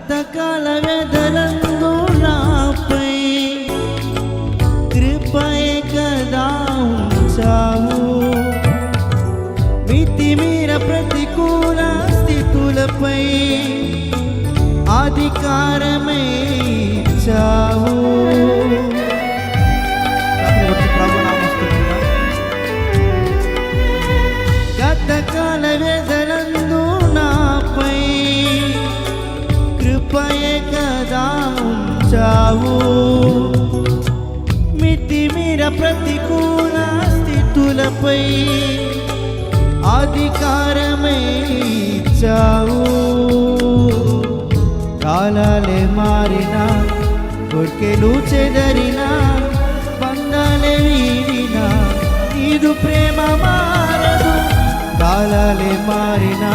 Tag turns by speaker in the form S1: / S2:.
S1: గతకాల వెదలందు నాపై కృపయే కదా ఉంచావు. మితిమీర ప్రతికూల స్థితులపై అధికారమే ఇచ్చావు. గతకాల వెదలందు నాపై కృపయే కదా ఉంచావు. మితిమీర ప్రతికూల స్థితులపై అధికారమే ఇచ్చావు. కాలాలే మారినా, కొర్కెలు చెదరినా, బంధాలే వీడినా, నీదు ప్రేమ మారదు. కాలాలే మారినా,